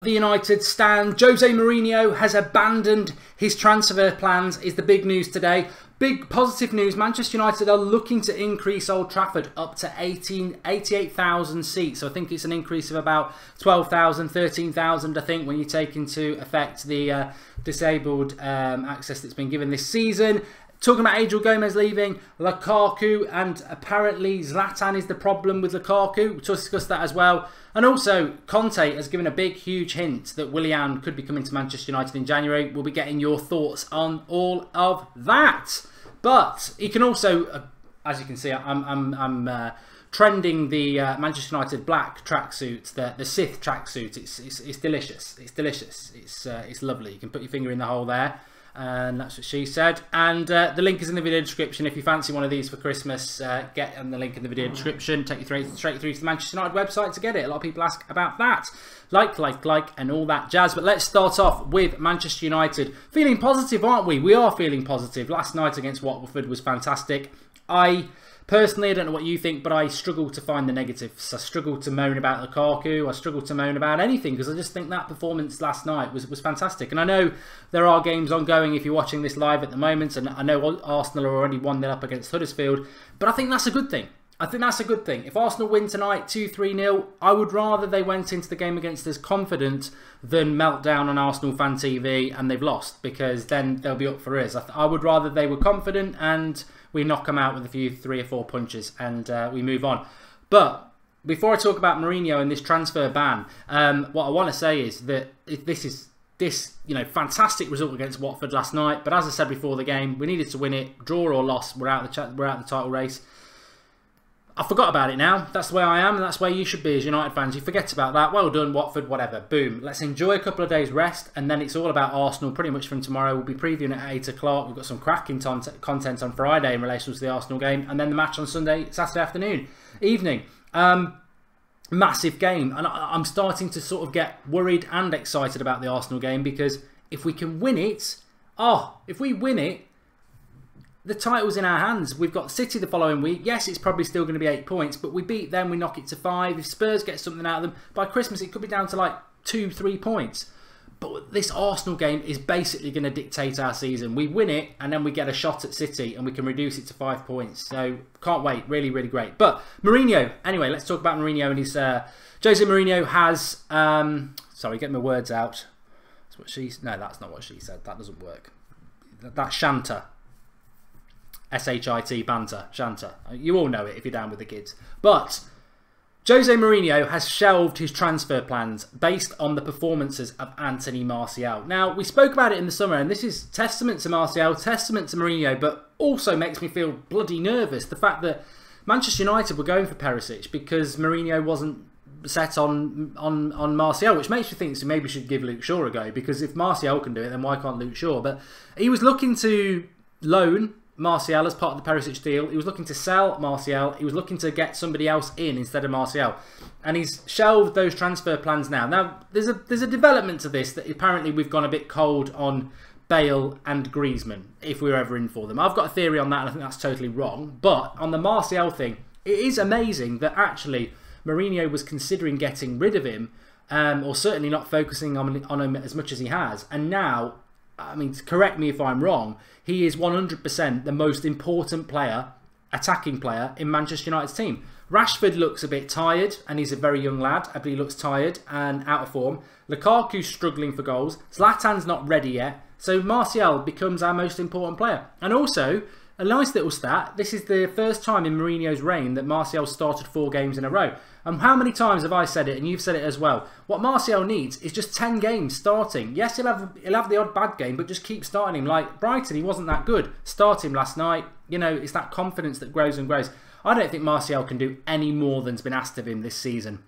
The United stand. Jose Mourinho has abandoned his transfer plans is the big news today. Big positive news, Manchester United are looking to increase Old Trafford up to 88,000 seats. So I think it's an increase of about 12,000, 13,000 I think when you take into effect the disabled access that's been given this season. Talking about Adriel Gomez leaving, Lukaku, and apparently Zlatan is the problem with Lukaku. We'll discuss that as well. And also, Conte has given a big, huge hint that Willian could be coming to Manchester United in January. We'll be getting your thoughts on all of that. But he can also, as you can see, I'm trending the Manchester United black tracksuit, the Sith tracksuit. It's delicious. It's delicious. It's lovely. You can put your finger in the hole there. And that's what she said. And the link is in the video description. If you fancy one of these for Christmas, get on the link in the video description. Take you straight through to the Manchester United website to get it. A lot of people ask about that. Like, and all that jazz. But let's start off with Manchester United. Feeling positive, aren't we? We are feeling positive. Last night against Watford was fantastic. Personally, I don't know what you think, but I struggle to find the negatives. I struggle to moan about Lukaku. I struggle to moan about anything because I just think that performance last night was fantastic. And I know there are games ongoing if you're watching this live at the moment, and I know Arsenal are already 1-0 up against Huddersfield, but I think that's a good thing. I think that's a good thing. If Arsenal win tonight 2-3-0, I would rather they went into the game against us confident than melt down on Arsenal fan TV and they've lost, because then they'll be up for us. I would rather they were confident and we knock them out with a few 3 or 4 punches and we move on. But before I talk about Mourinho and this transfer ban, what I want to say is that this fantastic result against Watford last night. But as I said before the game, we needed to win it, draw or loss. We're out the title race. I forgot about it now. That's the way I am, and that's where you should be as United fans. You forget about that. Well done, Watford, whatever. Boom. Let's enjoy a couple of days rest, and then it's all about Arsenal pretty much from tomorrow. We'll be previewing at 8 o'clock. We've got some cracking content on Friday in relation to the Arsenal game, and then the match on Saturday evening. Massive game, and I'm starting to sort of get worried and excited about the Arsenal game, because if we can win it, if we win it, the title's in our hands. We've got City the following week. Yes, it's probably still going to be 8 points, but we beat them, we knock it to 5. If Spurs get something out of them, by Christmas it could be down to like 2-3 points. But this Arsenal game is basically going to dictate our season. We win it, and then we get a shot at City, and we can reduce it to 5 points. So, can't wait. Really, really great. But, Mourinho. Anyway, let's talk about Mourinho and his... Jose Mourinho has... sorry, get my words out. That's what she's... No, that's not what she said. That doesn't work. That's Shanta. S-H-I-T, banter, Shanta. You all know it if you're down with the kids. But Jose Mourinho has shelved his transfer plans based on the performances of Anthony Martial. Now, we spoke about it in the summer, and this is testament to Martial, testament to Mourinho, but also makes me feel bloody nervous. The fact that Manchester United were going for Perisic because Mourinho wasn't set on Martial, which makes me think maybe we should give Luke Shaw a go, because if Martial can do it, then why can't Luke Shaw? But he was looking to loan Martial as part of the Perisic deal. He was looking to sell Martial. He was looking to get somebody else in instead of Martial, and he's shelved those transfer plans now. Now there's a development to this, that apparently we've gone a bit cold on Bale and Griezmann if we were ever in for them. I've got a theory on that, and I think that's totally wrong. But on the Martial thing, it is amazing that actually Mourinho was considering getting rid of him, or certainly not focusing on him as much as he has, and now, I mean, correct me if I'm wrong, he is 100% the most important player, attacking player, in Manchester United's team. Rashford looks a bit tired, and he's a very young lad, but he looks tired and out of form. Lukaku's struggling for goals. Zlatan's not ready yet. So Martial becomes our most important player. And also, a nice little stat, this is the first time in Mourinho's reign that Martial started 4 games in a row. And how many times have I said it, and you've said it as well? What Martial needs is just 10 games starting. Yes, he'll have the odd bad game, but just keep starting him. Like Brighton, he wasn't that good. Start him last night. You know, it's that confidence that grows and grows. I don't think Martial can do any more than's been asked of him this season.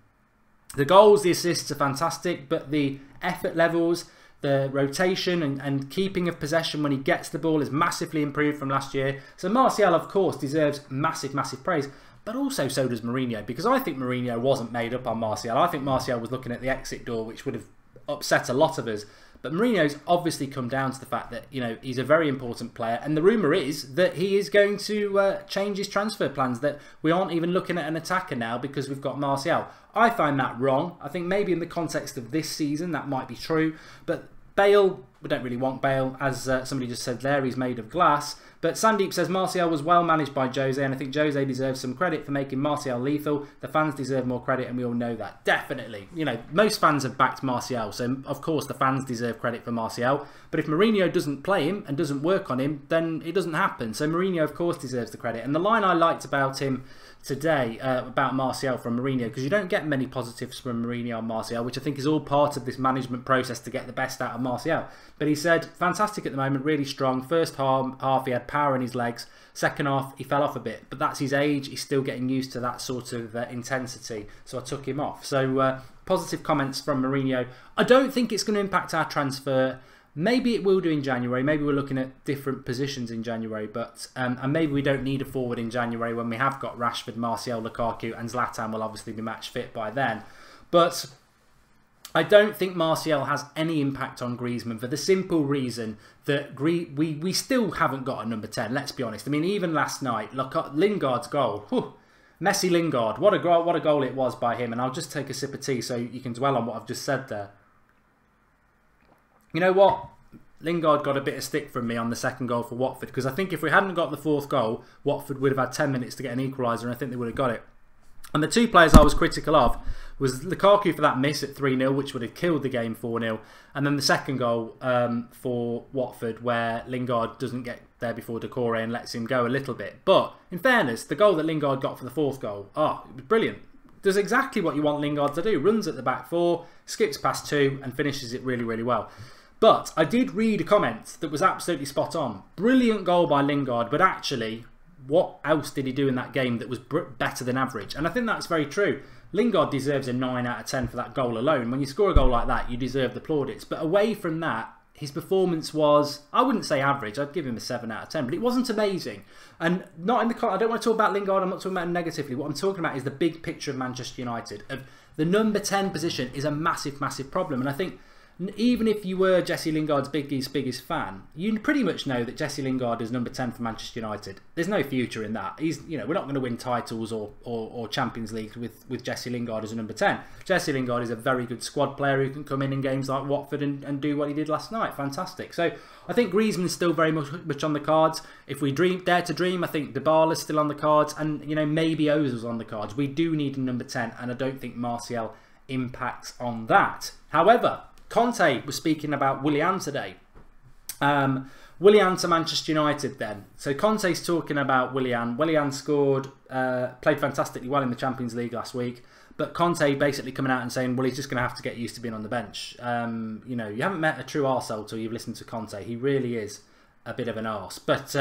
The goals, the assists are fantastic, but the effort levels, the rotation and keeping of possession when he gets the ball is massively improved from last year. So Martial, of course, deserves massive, massive praise. But also so does Mourinho, because I think Mourinho wasn't made up on Martial. I think Martial was looking at the exit door, which would have upset a lot of us. But Mourinho's obviously come down to the fact that, you know, he's a very important player, and the rumour is that he is going to change his transfer plans, that we aren't even looking at an attacker now because we've got Martial. I find that wrong. I think maybe in the context of this season that might be true, but Bale, we don't really want Bale, as somebody just said there, he's made of glass. But Sandeep says Martial was well managed by Jose, and I think Jose deserves some credit for making Martial lethal. The fans deserve more credit, and we all know that. Definitely. You know, most fans have backed Martial, so of course the fans deserve credit for Martial. But if Mourinho doesn't play him and doesn't work on him, then it doesn't happen. So Mourinho, of course, deserves the credit. And the line I liked about him today, about Martial from Mourinho, because you don't get many positives from Mourinho on Martial, which I think is all part of this management process to get the best out of Martial. But he said, fantastic at the moment, really strong. First half he had power in his legs. Second half he fell off a bit, but that's his age. He's still getting used to that sort of intensity, so I took him off. So positive comments from Mourinho. I don't think it's going to impact our transfer. Maybe it will do in January. Maybe we're looking at different positions in January, but and maybe we don't need a forward in January when we have got Rashford, Martial, Lukaku, and Zlatan will obviously be match fit by then. But I don't think Martial has any impact on Griezmann for the simple reason that we still haven't got a number 10. Let's be honest. I mean, even last night, look at Lingard's goal. Whew. Messi Lingard, what a goal it was by him. And I'll just take a sip of tea so you can dwell on what I've just said there. You know what? Lingard got a bit of stick from me on the second goal for Watford, because I think if we hadn't got the fourth goal, Watford would have had 10 minutes to get an equaliser, and I think they would have got it. And the two players I was critical of was Lukaku for that miss at 3-0, which would have killed the game 4-0, and then the second goal for Watford, where Lingard doesn't get there before Decore and lets him go a little bit. But in fairness, the goal that Lingard got for the fourth goal, it was brilliant. Does exactly what you want Lingard to do. Runs at the back four, skips past two, and finishes it really, really well. But I did read a comment that was absolutely spot on. Brilliant goal by Lingard, but actually, what else did he do in that game that was better than average? And I think that's very true. Lingard deserves a 9 out of 10 for that goal alone. When you score a goal like that, you deserve the plaudits. But away from that, his performance was, I wouldn't say average, I'd give him a 7 out of 10, but it wasn't amazing. And not in the, I don't want to talk about Lingard, I'm not talking about him negatively. What I'm talking about is the big picture of Manchester United. Of the number 10 position is a massive, massive problem. And I think even if you were Jesse Lingard's biggest fan, you pretty much know that Jesse Lingard is number 10 for Manchester United. There's no future in that. He's, you know, we're not going to win titles or Champions League with Jesse Lingard as a number 10. Jesse Lingard is a very good squad player who can come in games like Watford and do what he did last night. Fantastic. So I think Griezmann's still very much on the cards. If we dare to dream, I think Dybala's still on the cards, and you know, maybe Ozil's on the cards. We do need a number 10, and I don't think Martial impacts on that. However, Conte was speaking about Willian today. Willian to Manchester United then. So Conte's talking about Willian. Willian scored, played fantastically well in the Champions League last week. But Conte basically coming out and saying, well, he's just going to have to get used to being on the bench. You know, you haven't met a true arsehole till you've listened to Conte. He really is a bit of an arse. But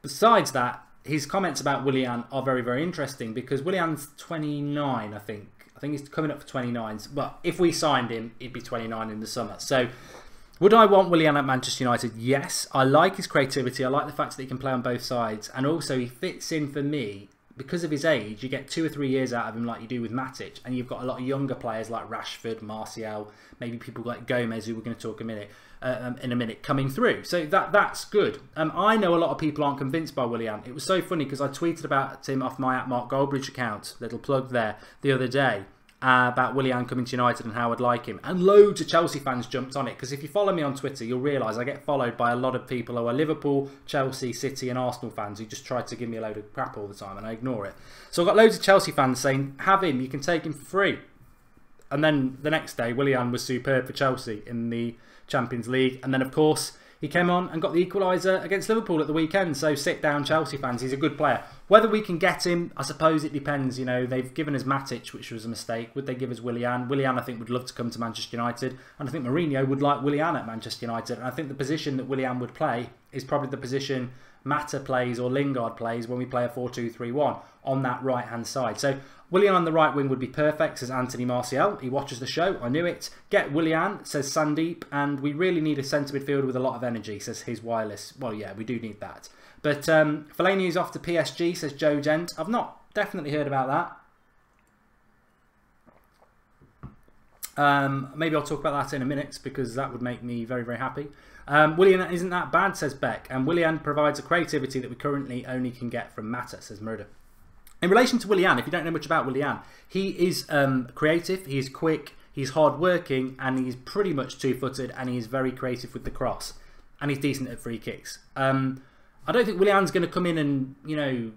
besides that, his comments about Willian are very, very interesting, because Willian's 29, I think. I think he's coming up for 29. Well, if we signed him, he'd be 29 in the summer. So, would I want Willian at Manchester United? Yes. I like his creativity. I like the fact that he can play on both sides. And also, he fits in for me. Because of his age, you get 2 or 3 years out of him like you do with Matic. And you've got a lot of younger players like Rashford, Martial, maybe people like Gomez, who we're going to talk in a minute, coming through. So that's good. I know a lot of people aren't convinced by Willian. It was so funny because I tweeted about him off my @MarkGoldbridge account, little plug there, the other day, about Willian coming to United and how I'd like him. And loads of Chelsea fans jumped on it, because if you follow me on Twitter, you'll realise I get followed by a lot of people who are Liverpool, Chelsea, City and Arsenal fans who just try to give me a load of crap all the time, and I ignore it. So I've got loads of Chelsea fans saying, have him, you can take him for free. And then the next day, Willian was superb for Chelsea in the Champions League. And then, of course, he came on and got the equaliser against Liverpool at the weekend. So sit down, Chelsea fans. He's a good player. Whether we can get him, I suppose it depends. You know, they've given us Matic, which was a mistake. Would they give us Willian? Willian, I think, would love to come to Manchester United. And I think Mourinho would like Willian at Manchester United. And I think the position that Willian would play is probably the position Mata plays or Lingard plays when we play a 4-2-3-1 on that right-hand side. So Willian on the right wing would be perfect, says Anthony Martial. He watches the show, I knew it. Get Willian, says Sandeep, and we really need a centre midfielder with a lot of energy, says his wireless. Well, yeah, we do need that. But Fellaini is off to PSG, says Joe Dent. I've not definitely heard about that. Maybe I'll talk about that in a minute because that would make me very, very happy. Willian isn't that bad, says Beck, and Willian provides a creativity that we currently only can get from Mata, says Murder. In relation to Willian, if you don't know much about Willian, he is creative, he is quick, he's hard-working, and he's pretty much two-footed, and he's very creative with the cross, and he's decent at free kicks. I don't think Willian's going to come in and, you know,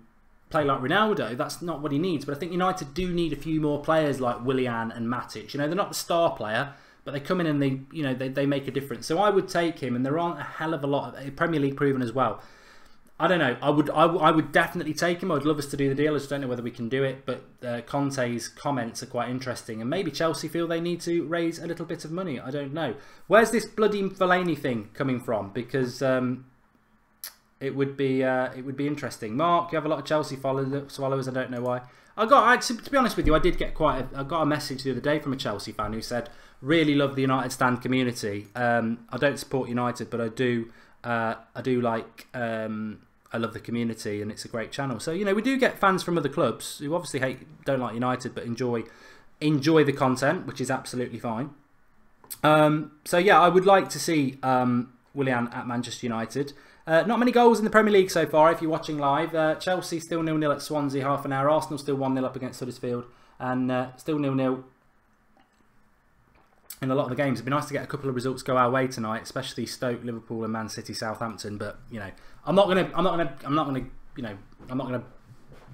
play like Ronaldo. That's not what he needs. But I think United do need a few more players like Willian and Matic. You know, they're not the star player, but they come in and they, you know, they make a difference. So I would take him, and there aren't a hell of a lot of Premier League proven as well. I don't know. I would definitely take him. I would love us to do the deal. I just don't know whether we can do it. But Conte's comments are quite interesting, and maybe Chelsea feel they need to raise a little bit of money. I don't know. Where's this bloody Fellaini thing coming from? Because it would be interesting. Mark, you have a lot of Chelsea followers. I don't know why. To be honest with you, I got a message the other day from a Chelsea fan who said, "Really love the United Stand community. I don't support United, but I do like. I love the community, and it's a great channel." So, you know, we do get fans from other clubs who obviously don't like United, but enjoy the content, which is absolutely fine. So yeah, I would like to see Willian at Manchester United. Not many goals in the Premier League so far if you're watching live. Chelsea still 0-0 at Swansea, half an hour. Arsenal still 1-0 up against Huddersfield. And still 0-0 in a lot of the games. It'd be nice to get a couple of results go our way tonight, especially Stoke, Liverpool and Man City, Southampton. But, you know, I'm not gonna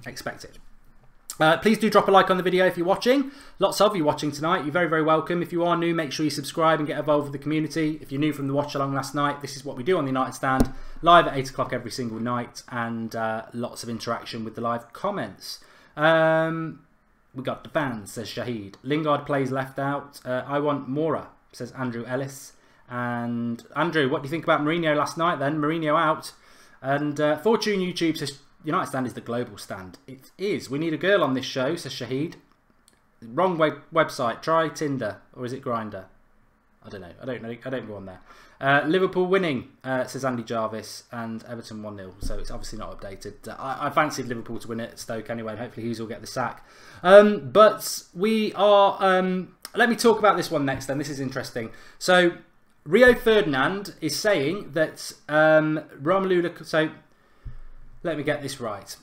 expect it. Please do drop a like on the video if you're watching. Lots of you watching tonight. You're very, very welcome. If you are new, make sure you subscribe and get involved with the community. If you're new from the watch along last night, this is what we do on the United Stand, live at 8 o'clock every single night, and lots of interaction with the live comments. We got the fans, says Shahid. Lingard plays left out. I want Mora, says Andrew Ellis. And Andrew, what do you think about Mourinho last night then? Mourinho out. And Fortune YouTube says United Stand is the global stand. It is. We need a girl on this show, says Shahid. Wrong website. Try Tinder. Or is it Grindr? I don't know. I don't go on there. Liverpool winning, says Andy Jarvis. And Everton 1-0. So it's obviously not updated. I fancied Liverpool to win it at Stoke anyway. And hopefully Hughes will get the sack. But we are... let me talk about this one next then. This is interesting. So Rio Ferdinand is saying that Romelu... So... Let me get this right.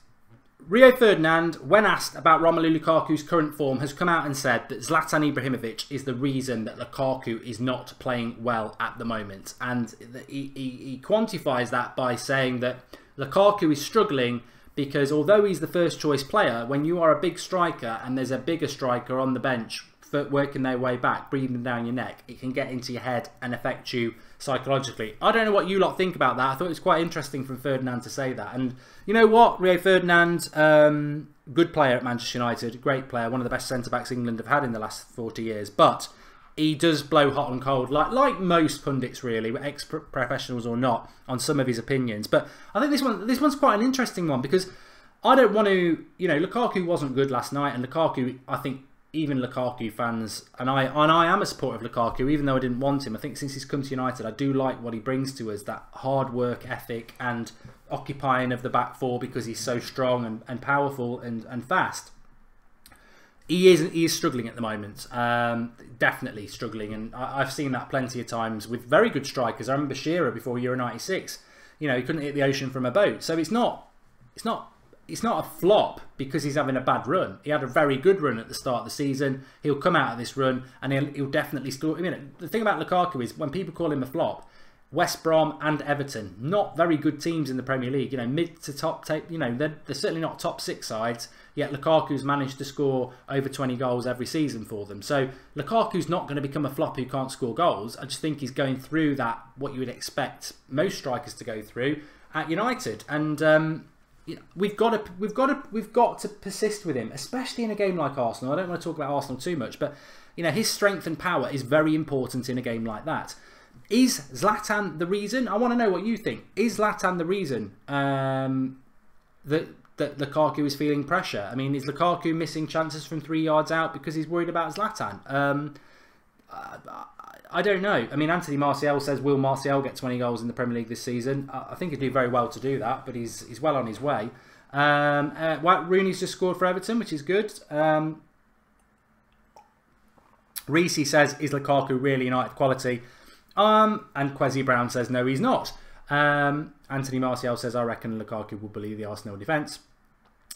Rio Ferdinand, when asked about Romelu Lukaku's current form, has come out and said that Zlatan Ibrahimovic is the reason that Lukaku is not playing well at the moment. And he quantifies that by saying that Lukaku is struggling because although he's the first choice player, when you are a big striker and there's a bigger striker on the bench working their way back, breathing down your neck, it can get into your head and affect you psychologically. I don't know what you lot think about that. I thought it was quite interesting from Ferdinand to say that. And you know what? Rio Ferdinand, good player at Manchester United, great player, one of the best centre-backs England have had in the last 40 years. But he does blow hot and cold, like most pundits really, ex-professionals or not, on some of his opinions. But I think this one's quite an interesting one because I don't want to, you know, Lukaku wasn't good last night, and Lukaku, I think, even Lukaku fans, and I am a supporter of Lukaku, even though I didn't want him. I think since he's come to United, I do like what he brings to us, that hard work ethic and occupying of the back four because he's so strong and powerful and fast. He is struggling at the moment, definitely struggling, and I've seen that plenty of times with very good strikers. I remember Shearer before Euro '96. You know, he couldn't hit the ocean from a boat, so it's not a flop because he's having a bad run. He had a very good run at the start of the season. He'll come out of this run and he'll definitely score. I mean, the thing about Lukaku is when people call him a flop, West Brom and Everton, not very good teams in the Premier League. You know, mid to top, you know, they're certainly not top 6 sides. Yet Lukaku's managed to score over 20 goals every season for them. So Lukaku's not going to become a flop who can't score goals. I just think he's going through that, what you would expect most strikers to go through at United. And you know, we've got to persist with him, especially in a game like Arsenal. I don't want to talk about Arsenal too much, but you know, his strength and power is very important in a game like that. Is Zlatan the reason? I want to know what you think. Is Zlatan the reason that Lukaku is feeling pressure? I mean, is Lukaku missing chances from 3 yards out because he's worried about Zlatan? I don't know. I mean, Anthony Martial says, will Martial get 20 goals in the Premier League this season? I think he'd do very well to do that, but he's well on his way. Rooney's just scored for Everton, which is good. Reese says, is Lukaku really United quality? And Kwesi Brown says, no, he's not. Anthony Martial says, I reckon Lukaku will believe the Arsenal defence.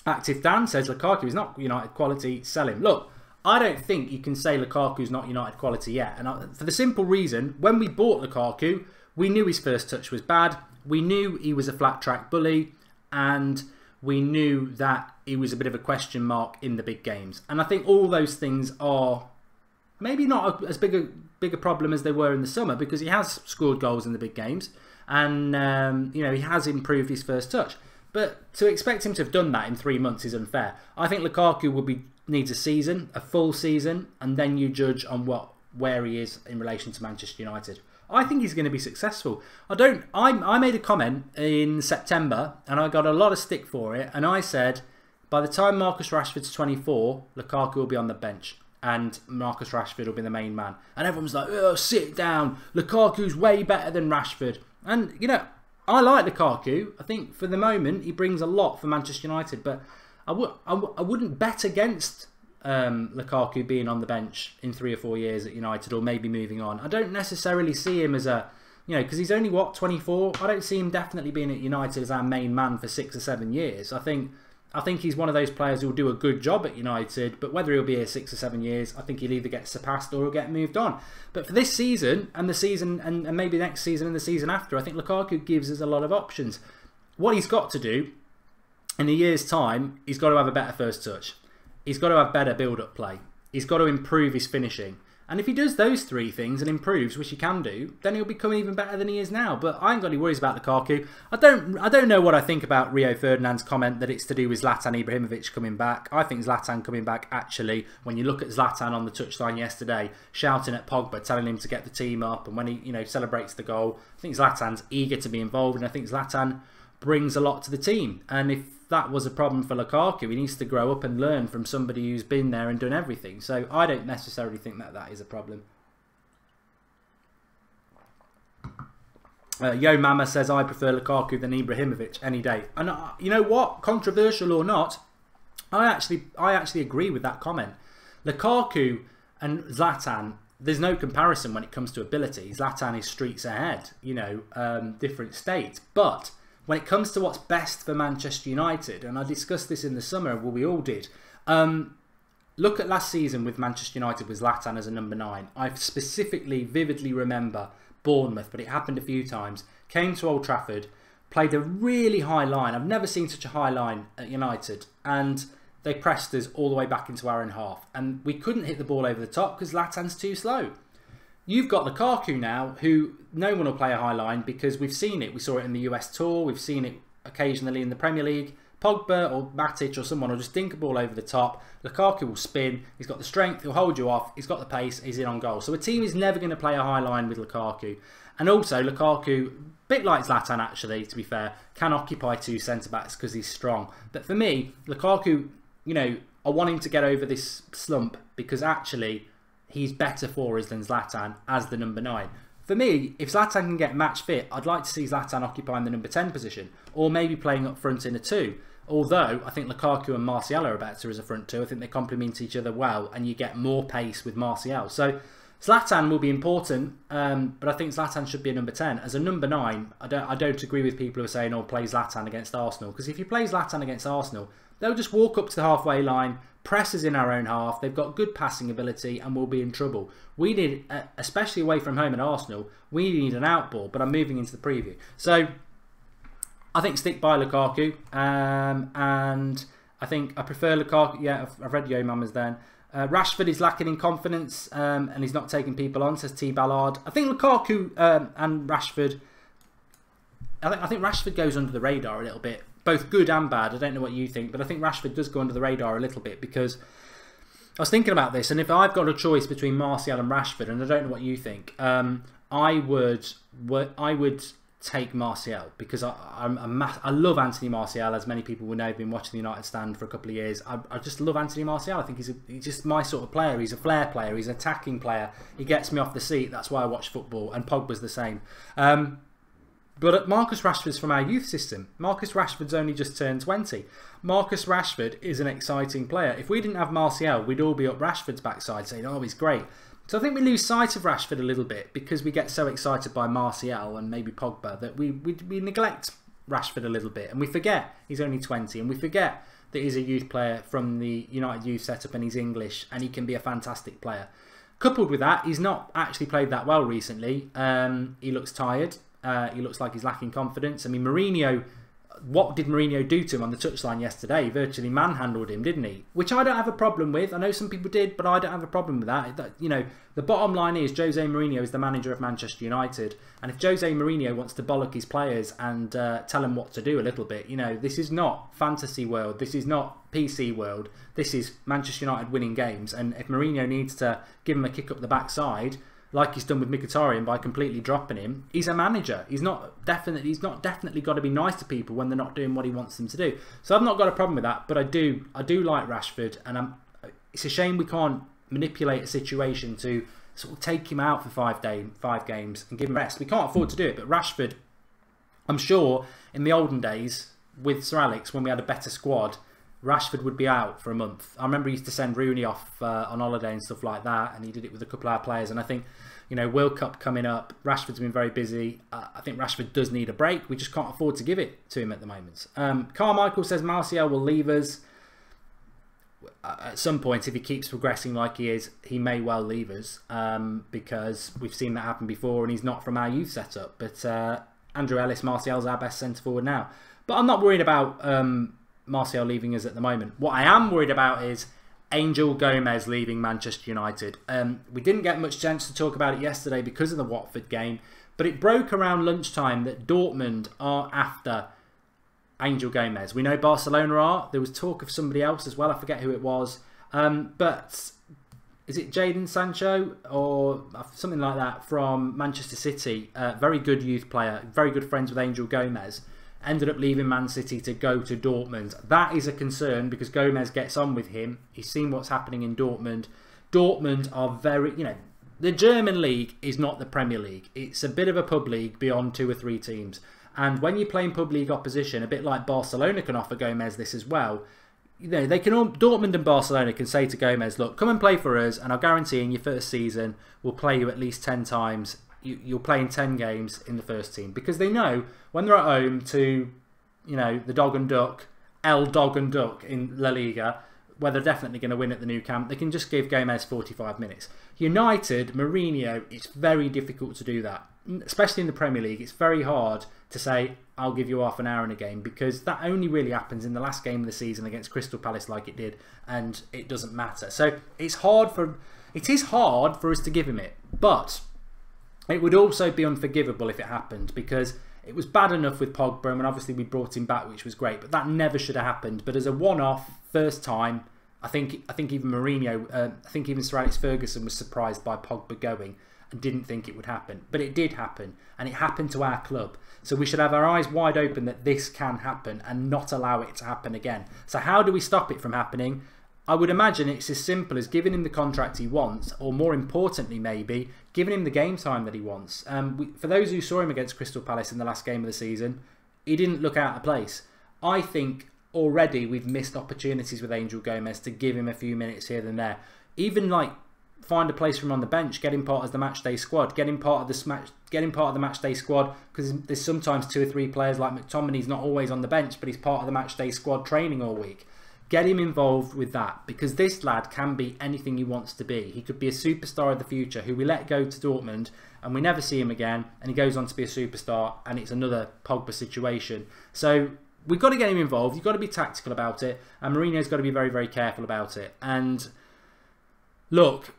Active Dan says, Lukaku is not United quality, sell him. Look, I don't think you can say Lukaku's not United quality yet. And for the simple reason, when we bought Lukaku, we knew his first touch was bad. We knew he was a flat track bully. And we knew that he was a bit of a question mark in the big games. And I think all those things are maybe not as big a problem as they were in the summer, because he has scored goals in the big games. And, you know, he has improved his first touch. But to expect him to have done that in 3 months is unfair. I think Lukaku needs a season, a full season, and then you judge on where he is in relation to Manchester United. I think he's going to be successful. I made a comment in September, and I got a lot of stick for it. And I said, by the time Marcus Rashford's 24, Lukaku will be on the bench, and Marcus Rashford will be the main man. And everyone's like, oh, sit down. Lukaku's way better than Rashford. And, you know, I like Lukaku. I think for the moment he brings a lot for Manchester United, but I wouldn't bet against Lukaku being on the bench in 3 or 4 years at United, or maybe moving on. I don't necessarily see him as a, you know, because he's only, what, 24? I don't see him definitely being at United as our main man for 6 or 7 years. I think he's one of those players who will do a good job at United, but whether he'll be here 6 or 7 years, I think he'll either get surpassed or he'll get moved on. But for this season, and the season, and maybe next season and the season after, I think Lukaku gives us a lot of options. What he's got to do in a year's time, he's got to have a better first touch. He's got to have better build-up play. He's got to improve his finishing. And if he does those 3 things and improves, which he can do, then he'll become even better than he is now. But I ain't got any worries about Lukaku. I don't know what I think about Rio Ferdinand's comment that it's to do with Zlatan Ibrahimovic coming back. I think Zlatan coming back, actually, when you look at Zlatan on the touchline yesterday, shouting at Pogba, telling him to get the team up, and when he, you know, celebrates the goal, I think Zlatan's eager to be involved, and I think Zlatan brings a lot to the team. And if that was a problem for Lukaku, he needs to grow up and learn from somebody who's been there and done everything. So I don't necessarily think that is a problem. Yo Mama says, I prefer Lukaku than Ibrahimovic any day. And you know what? Controversial or not, I actually agree with that comment. Lukaku and Zlatan, there's no comparison when it comes to ability. Zlatan is streets ahead, you know, different state. But when it comes to what's best for Manchester United, and I discussed this in the summer, well, we all did. Look at last season with Manchester United with Zlatan as a number 9. I specifically, vividly remember Bournemouth, but it happened a few times. Came to Old Trafford, played a really high line. I've never seen such a high line at United. And they pressed us all the way back into our own half. And we couldn't hit the ball over the top because Zlatan's too slow. You've got Lukaku now, who no one will play a high line because we've seen it. We saw it in the US tour. We've seen it occasionally in the Premier League. Pogba or Matic or someone will just dink a ball over the top. Lukaku will spin. He's got the strength. He'll hold you off. He's got the pace. He's in on goal. So a team is never going to play a high line with Lukaku. And also Lukaku, a bit like Zlatan actually, to be fair, can occupy 2 centre-backs because he's strong. But for me, Lukaku, you know, I want him to get over this slump because actually he's better for us than Zlatan as the number 9. For me, if Zlatan can get match fit, I'd like to see Zlatan occupying the number 10 position, or maybe playing up front in a 2. Although I think Lukaku and Martial are better as a front 2. I think they complement each other well, and you get more pace with Martial. So Zlatan will be important, but I think Zlatan should be a number 10. As a number 9, I don't agree with people who are saying, "Oh, play Zlatan against Arsenal," because if you play Zlatan against Arsenal, they'll just walk up to the halfway line. Press us in our own half. They've got good passing ability and we'll be in trouble. We need, especially away from home at Arsenal, we need an outball. But I'm moving into the preview. So I think stick by Lukaku. And I think I prefer Lukaku. Yeah, I've read Yo Mama's then. Rashford is lacking in confidence and he's not taking people on, says T Ballard. I think Lukaku and Rashford, I think Rashford goes under the radar a little bit. Both good and bad. I don't know what you think, but I think Rashford does go under the radar a little bit because I was thinking about this, and if I've got a choice between Martial and Rashford, and I don't know what you think, I would take Martial because I love Anthony Martial, as many people will know. I've been watching the United stand for a couple of years. I just love Anthony Martial. I think he's just my sort of player. He's a flair player. He's an attacking player. He gets me off the seat. That's why I watch football, and Pogba's the same. But Marcus Rashford's from our youth system. Marcus Rashford's only just turned 20. Marcus Rashford is an exciting player. If we didn't have Martial, we'd all be up Rashford's backside saying, "Oh, he's great." So I think we lose sight of Rashford a little bit because we get so excited by Martial and maybe Pogba that we neglect Rashford a little bit, and we forget he's only 20, and we forget that he's a youth player from the United youth setup and he's English and he can be a fantastic player. Coupled with that, he's not actually played that well recently. He looks tired. He looks like he's lacking confidence. I mean, Mourinho, what did Mourinho do to him on the touchline yesterday? He virtually manhandled him, didn't he? Which I don't have a problem with. I know some people did, but I don't have a problem with that. You know, the bottom line is Jose Mourinho is the manager of Manchester United. And if Jose Mourinho wants to bollock his players and tell them what to do a little bit, you know, this is not fantasy world. This is not PC world. This is Manchester United winning games. And if Mourinho needs to give him a kick up the backside, like he's done with Mkhitaryan by completely dropping him, he's a manager. He's not definitely got to be nice to people when they're not doing what he wants them to do. So I've not got a problem with that, but I do like Rashford, and it's a shame we can't manipulate a situation to sort of take him out for 5 games and give him rest. We can't afford to do it, but Rashford, I'm sure in the olden days with Sir Alex, when we had a better squad, Rashford would be out for a month. I remember he used to send Rooney off on holiday and stuff like that, and he did it with a couple of our players. And I think, you know, World Cup coming up, Rashford's been very busy. I think Rashford does need a break. We just can't afford to give it to him at the moment. Carmichael says Martial will leave us. At some point, if he keeps progressing like he is, he may well leave us, because we've seen that happen before and he's not from our youth setup. But Andrew Ellis, Martial's our best centre forward now. But I'm not worried about Martial leaving us at the moment. What I am worried about is Angel Gomez leaving Manchester United. We didn't get much chance to talk about it yesterday because of the Watford game, but it broke around lunchtime that Dortmund are after Angel Gomez. We know Barcelona are. There was talk of somebody else as well. I forget who it was. But is it Jadon Sancho or something like that from Manchester City? Very good youth player, very good friends with Angel Gomez. Ended up leaving Man City to go to Dortmund. That is a concern because Gomez gets on with him. He's seen what's happening in Dortmund. Dortmund are very, you know, the German league is not the Premier League. It's a bit of a pub league beyond 2 or 3 teams. And when you're playing pub league opposition, a bit like Barcelona can offer Gomez this as well, you know, they can all, Dortmund and Barcelona can say to Gomez, look, come and play for us, and I'll guarantee in your first season we'll play you at least 10 times. You'll play in 10 games in the first team, because they know when they're at home to, you know, the Dog and Duck, El Dog and Duck in La Liga, where they're definitely going to win at the Nou Camp, they can just give Gomez 45 minutes. United, Mourinho, it's very difficult to do that, especially in the Premier League. It's very hard to say, I'll give you half an hour in a game, because that only really happens in the last game of the season against Crystal Palace like it did, and it doesn't matter. So it is hard for us to give him it, but it would also be unforgivable if it happened, because it was bad enough with Pogba, and obviously we brought him back, which was great, but that never should have happened. But as a one-off, first time, I think even Mourinho, I think even Sir Alex Ferguson was surprised by Pogba going and didn't think it would happen. But it did happen, and it happened to our club. So we should have our eyes wide open that this can happen and not allow it to happen again. So how do we stop it from happening? I would imagine it's as simple as giving him the contract he wants, or more importantly maybe, giving him the game time that he wants. For those who saw him against Crystal Palace in the last game of the season, he didn't look out of place. I think already we've missed opportunities with Angel Gomez to give him a few minutes here and there. Even like find a place for him on the bench, get him part of the matchday squad, get him part of the matchday squad, because there's sometimes 2 or 3 players like McTominay's not always on the bench, but he's part of the matchday squad training all week. Get him involved with that, because this lad can be anything he wants to be. He could be a superstar of the future who we let go to Dortmund and we never see him again, and he goes on to be a superstar, and it's another Pogba situation. So we've got to get him involved. You've got to be tactical about it, and Mourinho's got to be very, very careful about it. And look,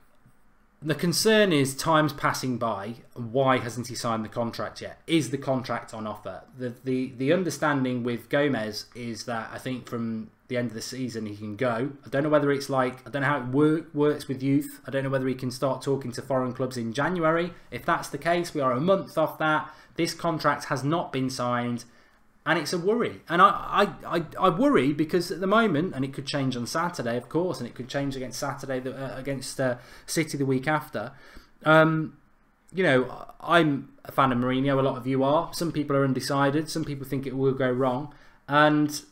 the concern is time's passing by. Why hasn't he signed the contract yet? Is the contract on offer? The understanding with Gomez is that I think from the end of the season he can go. I don't know whether it's like, I don't know how it works with youth. I don't know whether he can start talking to foreign clubs in January. If that's the case, we are a month off that. This contract has not been signed, and it's a worry. And I worry because at the moment, and it could change on Saturday, of course, and it could change against Saturday against City the week after. You know, I'm a fan of Mourinho. A lot of you are. Some people are undecided. Some people think it will go wrong, and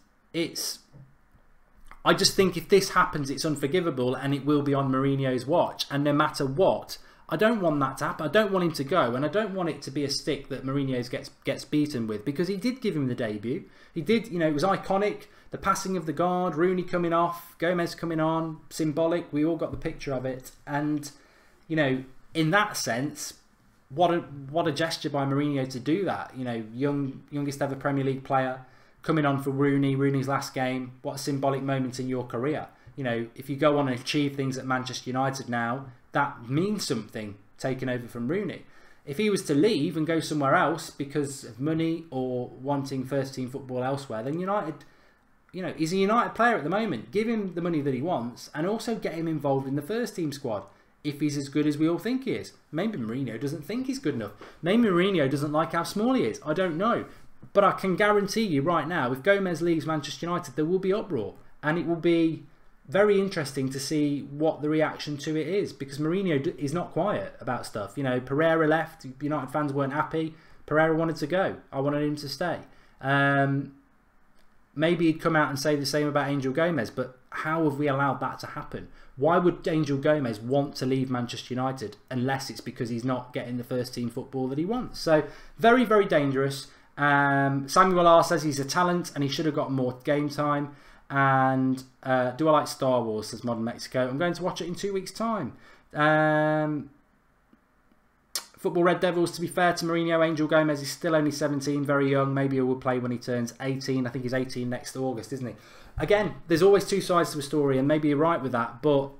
I just think if this happens, it's unforgivable, and it will be on Mourinho's watch. And no matter what, I don't want that to happen. I don't want him to go, and I don't want it to be a stick that Mourinho gets beaten with, because he did give him the debut. He did, you know, it was iconic. The passing of the guard, Rooney coming off, Gomez coming on, symbolic. We all got the picture of it, and you know, in that sense, what a gesture by Mourinho to do that. You know, youngest ever Premier League player coming on for Rooney's last game. What a symbolic moment in your career. You know, if you go on and achieve things at Manchester United now, that means something, taking over from Rooney. If he was to leave and go somewhere else because of money or wanting first team football elsewhere, then United, you know, he's a United player at the moment. Give him the money that he wants and also get him involved in the first team squad if he's as good as we all think he is. Maybe Mourinho doesn't think he's good enough. Maybe Mourinho doesn't like how small he is. I don't know. But I can guarantee you right now, if Gomez leaves Manchester United, there will be uproar. And it will be very interesting to see what the reaction to it is, because Mourinho is not quiet about stuff. You know, Pereira left, United fans weren't happy. Pereira wanted to go. I wanted him to stay. Maybe he'd come out and say the same about Angel Gomez, but how have we allowed that to happen? Why would Angel Gomez want to leave Manchester United unless it's because he's not getting the first team football that he wants? So very, very dangerous. Samuel R says he's a talent and he should have got more game time. And do I like Star Wars, says Modern Mexico. I'm going to watch it in 2 weeks' time. Football Red Devils, to be fair to Mourinho, Angel Gomez is still only 17, very young. Maybe he will play when he turns 18. I think he's 18 next August, isn't he? Again, there's always two sides to a story, and maybe you're right with that. But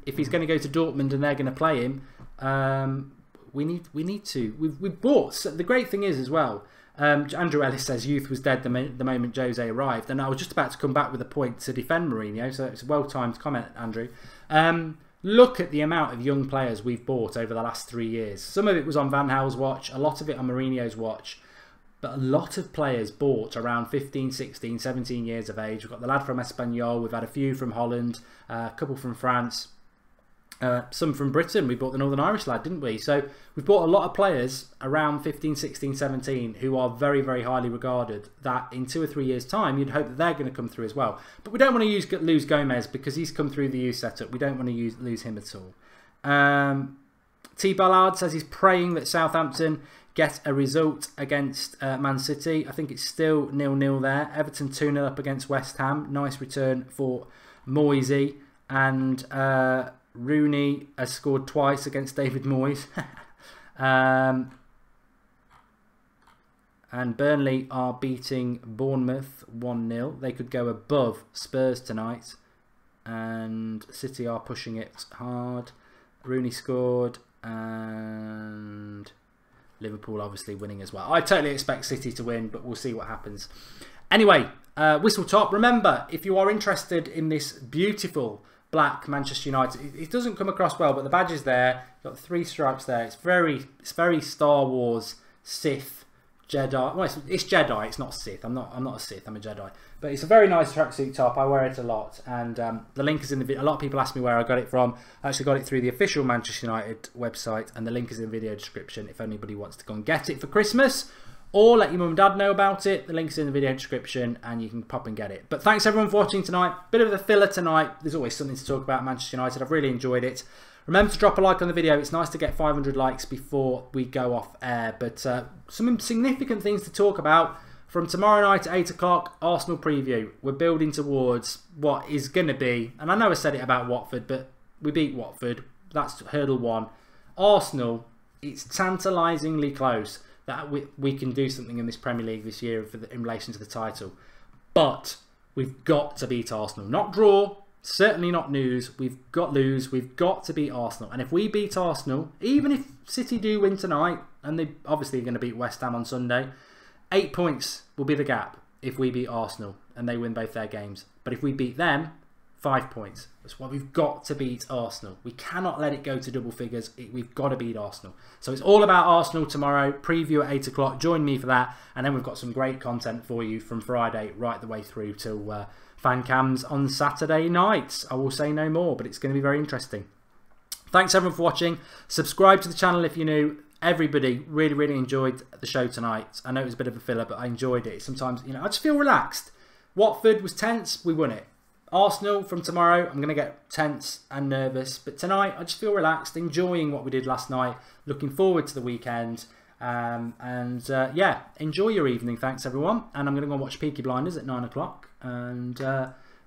if he's going to go to Dortmund and they're going to play him, we need to. We've bought. So the great thing is as well. Andrew Ellis says youth was dead the moment Jose arrived, and I was just about to come back with a point to defend Mourinho, so it's a well-timed comment, Andrew. Look at the amount of young players we've bought over the last 3 years. Some of it was on Van Gaal's watch, a lot of it on Mourinho's watch, but a lot of players bought around 15, 16, 17 years of age. We've got the lad from Espanyol, we've had a few from Holland, a couple from France, some from Britain. We bought the Northern Irish lad, didn't we? So we've bought a lot of players around 15, 16, 17 who are very, very highly regarded, that in 2 or 3 years' time you'd hope that they're going to come through as well. But we don't want to lose Gomez because he's come through the youth setup. We don't want to lose him at all. T. Ballard says he's praying that Southampton get a result against Man City. I think it's still 0-0 there. Everton 2-0 up against West Ham. Nice return for Moisey. And Rooney has scored twice against David Moyes. And Burnley are beating Bournemouth 1-0. They could go above Spurs tonight. And City are pushing it hard. Rooney scored. And Liverpool obviously winning as well. I totally expect City to win, but we'll see what happens. Anyway, whistle top. Remember, if you are interested in this beautiful black Manchester United, it doesn't come across well, but the badge is there. Got 3 stripes there. It's very Star Wars, Sith, Jedi. Well, it's Jedi. It's not Sith. I'm not a Sith. I'm a Jedi. But it's a very nice tracksuit top. I wear it a lot, and the link is in the video. A lot of people ask me where I got it from. I actually got it through the official Manchester United website, and the link is in the video description if anybody wants to go and get it for Christmas, or let your mum and dad know about it. The link's in the video description and you can pop and get it. But thanks everyone for watching tonight. Bit of a filler tonight. There's always something to talk about Manchester United. I've really enjoyed it. Remember to drop a like on the video. It's nice to get 500 likes before we go off air. But some significant things to talk about. From tomorrow night at 8 o'clock, Arsenal preview. We're building towards what is going to be, and I know I said it about Watford, but we beat Watford. That's hurdle 1. Arsenal, it's tantalisingly close that we can do something in this Premier League this year in relation to the title. But we've got to beat Arsenal. Not draw, certainly not lose. We've got to beat Arsenal. And if we beat Arsenal, even if City do win tonight, and they obviously are going to beat West Ham on Sunday, 8 points will be the gap if we beat Arsenal and they win both their games. But if we beat them, 5 points. That's why we've got to beat Arsenal. We cannot let it go to double figures. We've got to beat Arsenal. So it's all about Arsenal tomorrow. Preview at 8 o'clock. Join me for that. And then we've got some great content for you from Friday right the way through till fan cams on Saturday nights. I will say no more, but it's going to be very interesting. Thanks everyone for watching. Subscribe to the channel if you're new. Everybody really enjoyed the show tonight. I know it was a bit of a filler, but I enjoyed it. Sometimes, you know, I just feel relaxed. Watford was tense. We won it. Arsenal from tomorrow, I'm going to get tense and nervous. But tonight, I just feel relaxed, enjoying what we did last night. Looking forward to the weekend. Yeah, enjoy your evening. Thanks, everyone. And I'm going to go and watch Peaky Blinders at 9 o'clock. And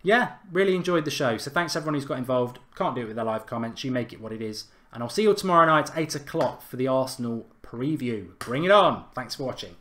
yeah, really enjoyed the show. So thanks, everyone who's got involved. Can't do it with their live comments. You make it what it is. And I'll see you all tomorrow night, 8 o'clock, for the Arsenal preview. Bring it on. Thanks for watching.